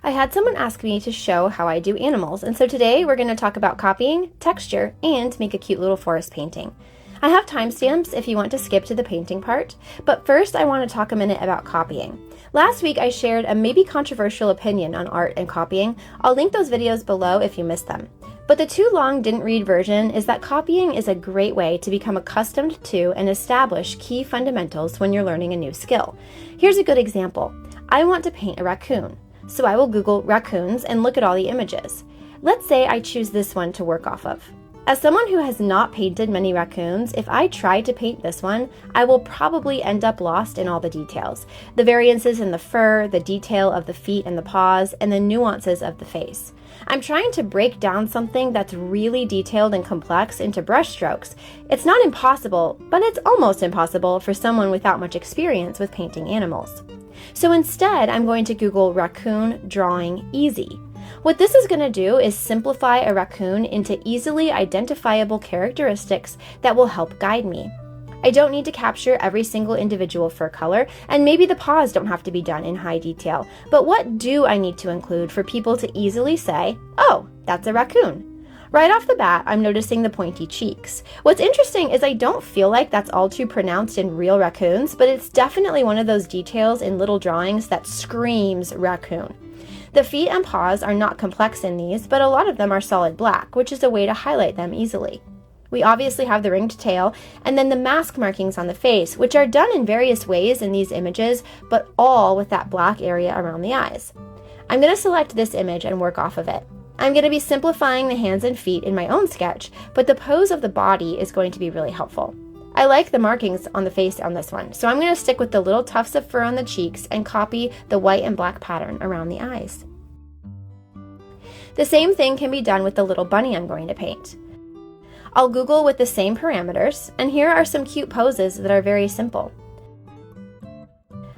I had someone ask me to show how I do animals, and so today we're going to talk about copying, texture, and make a cute little forest painting. I have timestamps if you want to skip to the painting part, but first I want to talk a minute about copying. Last week I shared a maybe controversial opinion on art and copying. I'll link those videos below if you missed them. But the too long didn't read version is that copying is a great way to become accustomed to and establish key fundamentals when you're learning a new skill. Here's a good example. I want to paint a raccoon, so I will Google raccoons and look at all the images. Let's say I choose this one to work off of. As someone who has not painted many raccoons, if I try to paint this one, I will probably end up lost in all the details. The variances in the fur, the detail of the feet and the paws, and the nuances of the face. I'm trying to break down something that's really detailed and complex into brush strokes. It's not impossible, but it's almost impossible for someone without much experience with painting animals. So instead, I'm going to Google raccoon drawing easy. What this is going to do is simplify a raccoon into easily identifiable characteristics that will help guide me. I don't need to capture every single individual fur color, and maybe the paws don't have to be done in high detail, but what do I need to include for people to easily say, oh, that's a raccoon? Right off the bat, I'm noticing the pointy cheeks. What's interesting is I don't feel like that's all too pronounced in real raccoons, but it's definitely one of those details in little drawings that screams raccoon. The feet and paws are not complex in these, but a lot of them are solid black, which is a way to highlight them easily. We obviously have the ringed tail, and then the mask markings on the face, which are done in various ways in these images, but all with that black area around the eyes. I'm going to select this image and work off of it. I'm going to be simplifying the hands and feet in my own sketch, but the pose of the body is going to be really helpful. I like the markings on the face on this one, so I'm going to stick with the little tufts of fur on the cheeks and copy the white and black pattern around the eyes. The same thing can be done with the little bunny I'm going to paint. I'll Google with the same parameters, and here are some cute poses that are very simple.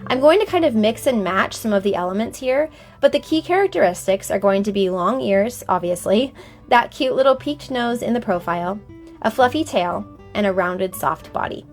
I'm going to kind of mix and match some of the elements here, but the key characteristics are going to be long ears, obviously, that cute little peaked nose in the profile, a fluffy tail, and a rounded soft body.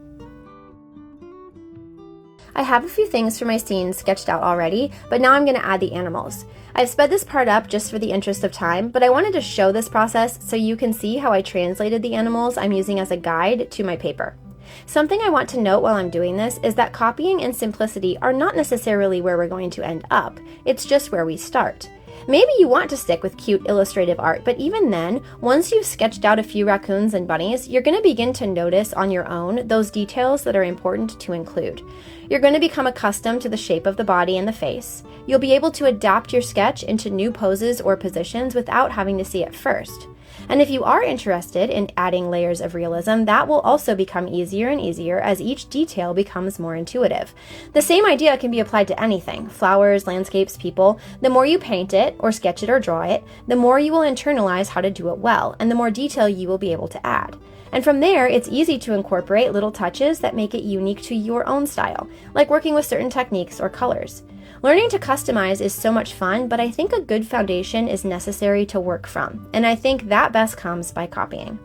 I have a few things for my scene sketched out already, but now I'm going to add the animals. I've sped this part up just for the interest of time, but I wanted to show this process so you can see how I translated the animals I'm using as a guide to my paper. Something I want to note while I'm doing this is that copying and simplicity are not necessarily where we're going to end up, it's just where we start. Maybe you want to stick with cute illustrative art, but even then, once you've sketched out a few raccoons and bunnies, you're going to begin to notice on your own those details that are important to include. You're going to become accustomed to the shape of the body and the face. You'll be able to adapt your sketch into new poses or positions without having to see it first. And if you are interested in adding layers of realism, that will also become easier and easier as each detail becomes more intuitive. The same idea can be applied to anything, flowers, landscapes, people. The more you paint it, or sketch it or draw it, the more you will internalize how to do it well, and the more detail you will be able to add. And from there, it's easy to incorporate little touches that make it unique to your own style, like working with certain techniques or colors. Learning to customize is so much fun, but I think a good foundation is necessary to work from, and I think that best comes by copying.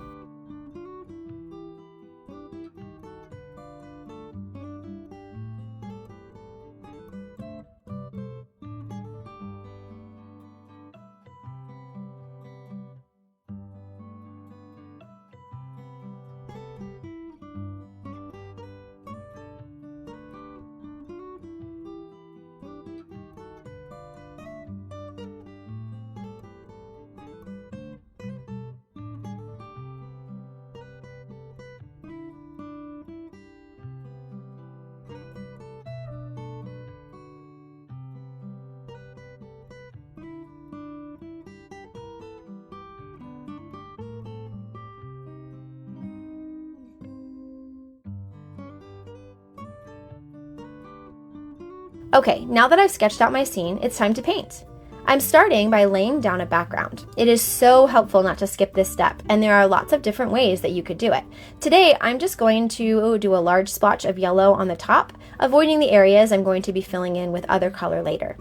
Okay, now that I've sketched out my scene, it's time to paint. I'm starting by laying down a background. It is so helpful not to skip this step, and there are lots of different ways that you could do it. Today, I'm just going to do a large splotch of yellow on the top, avoiding the areas I'm going to be filling in with other color later.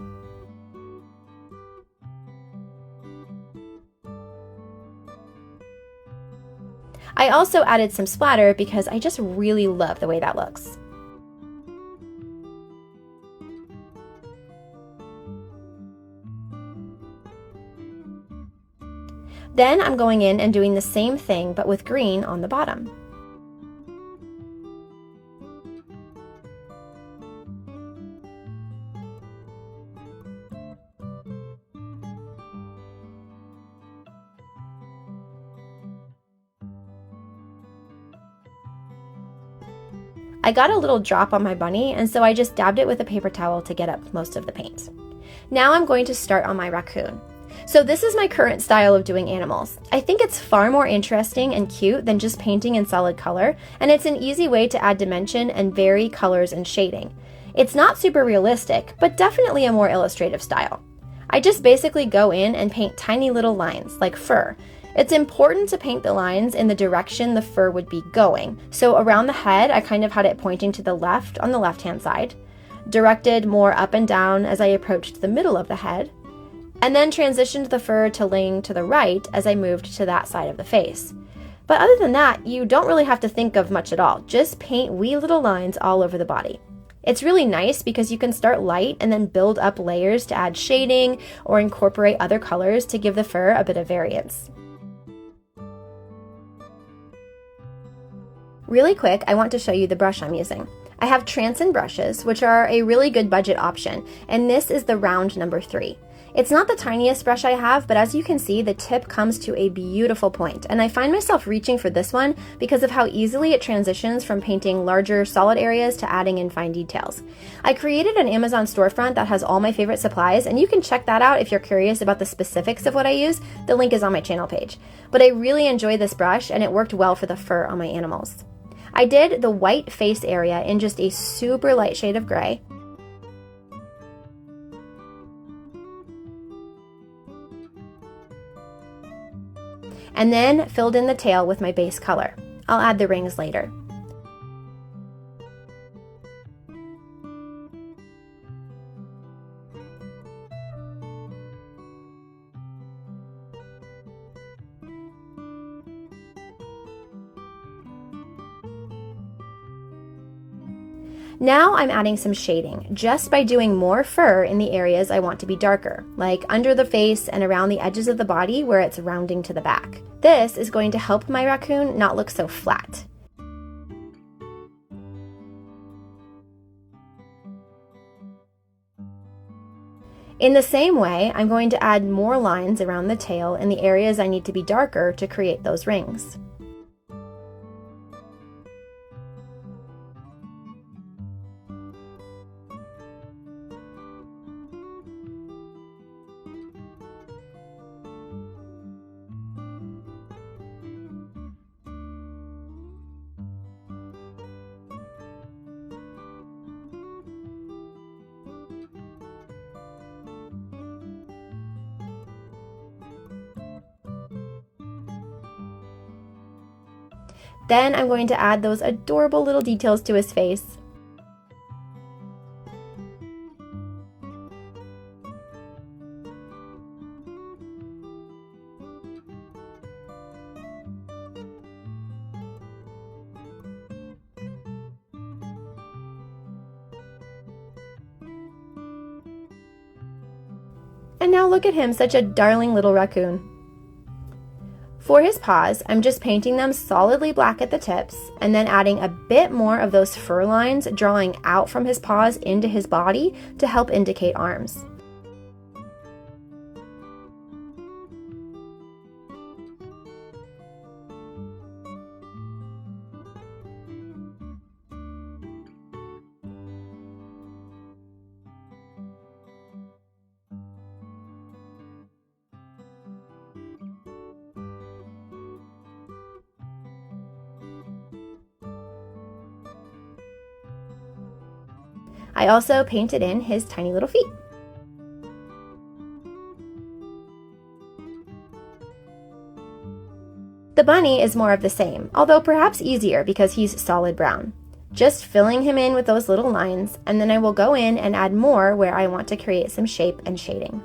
I also added some splatter because I just really love the way that looks. Then I'm going in and doing the same thing but with green on the bottom. I got a little drop on my bunny, and so I just dabbed it with a paper towel to get up most of the paint. Now I'm going to start on my raccoon. So this is my current style of doing animals. I think it's far more interesting and cute than just painting in solid color, and it's an easy way to add dimension and vary colors and shading. It's not super realistic, but definitely a more illustrative style. I just basically go in and paint tiny little lines, like fur. It's important to paint the lines in the direction the fur would be going. So around the head, I kind of had it pointing to the left on the left-hand side, directed more up and down as I approached the middle of the head, and then transitioned the fur to laying to the right as I moved to that side of the face. But other than that, you don't really have to think of much at all. Just paint wee little lines all over the body. It's really nice because you can start light and then build up layers to add shading or incorporate other colors to give the fur a bit of variance. Really quick, I want to show you the brush I'm using. I have Transin brushes, which are a really good budget option, and this is the round number 3. It's not the tiniest brush I have, but as you can see, the tip comes to a beautiful point, and I find myself reaching for this one because of how easily it transitions from painting larger, solid areas to adding in fine details. I created an Amazon storefront that has all my favorite supplies, and you can check that out if you're curious about the specifics of what I use. The link is on my channel page. But I really enjoy this brush, and it worked well for the fur on my animals. I did the white face area in just a super light shade of gray. And then filled in the tail with my base color. I'll add the rings later. Now I'm adding some shading, just by doing more fur in the areas I want to be darker, like under the face and around the edges of the body where it's rounding to the back. This is going to help my raccoon not look so flat. In the same way, I'm going to add more lines around the tail in the areas I need to be darker to create those rings. Then I'm going to add those adorable little details to his face. And now look at him, such a darling little raccoon. For his paws, I'm just painting them solidly black at the tips and then adding a bit more of those fur lines drawing out from his paws into his body to help indicate arms. I also painted in his tiny little feet. The bunny is more of the same, although perhaps easier because he's solid brown. Just filling him in with those little lines, and then I will go in and add more where I want to create some shape and shading.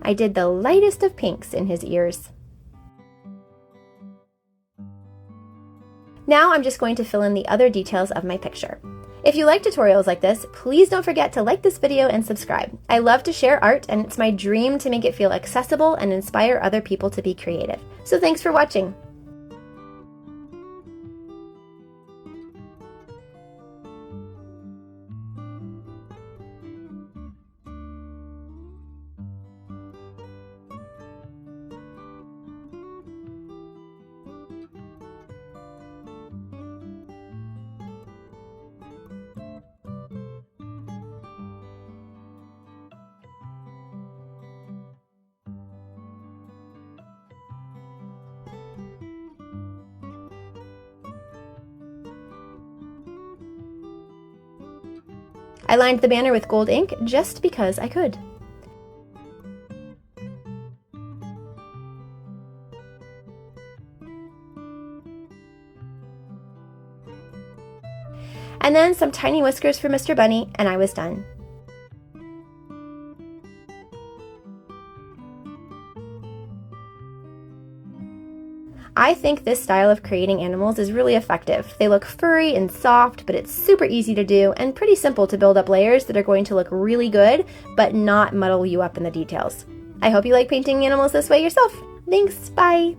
I did the lightest of pinks in his ears. Now I'm just going to fill in the other details of my picture. If you like tutorials like this, please don't forget to like this video and subscribe. I love to share art, and it's my dream to make it feel accessible and inspire other people to be creative. So thanks for watching. I lined the banner with gold ink just because I could. And then some tiny whiskers for Mr. Bunny, and I was done. I think this style of creating animals is really effective. They look furry and soft, but it's super easy to do and pretty simple to build up layers that are going to look really good, but not muddle you up in the details. I hope you like painting animals this way yourself. Thanks, bye!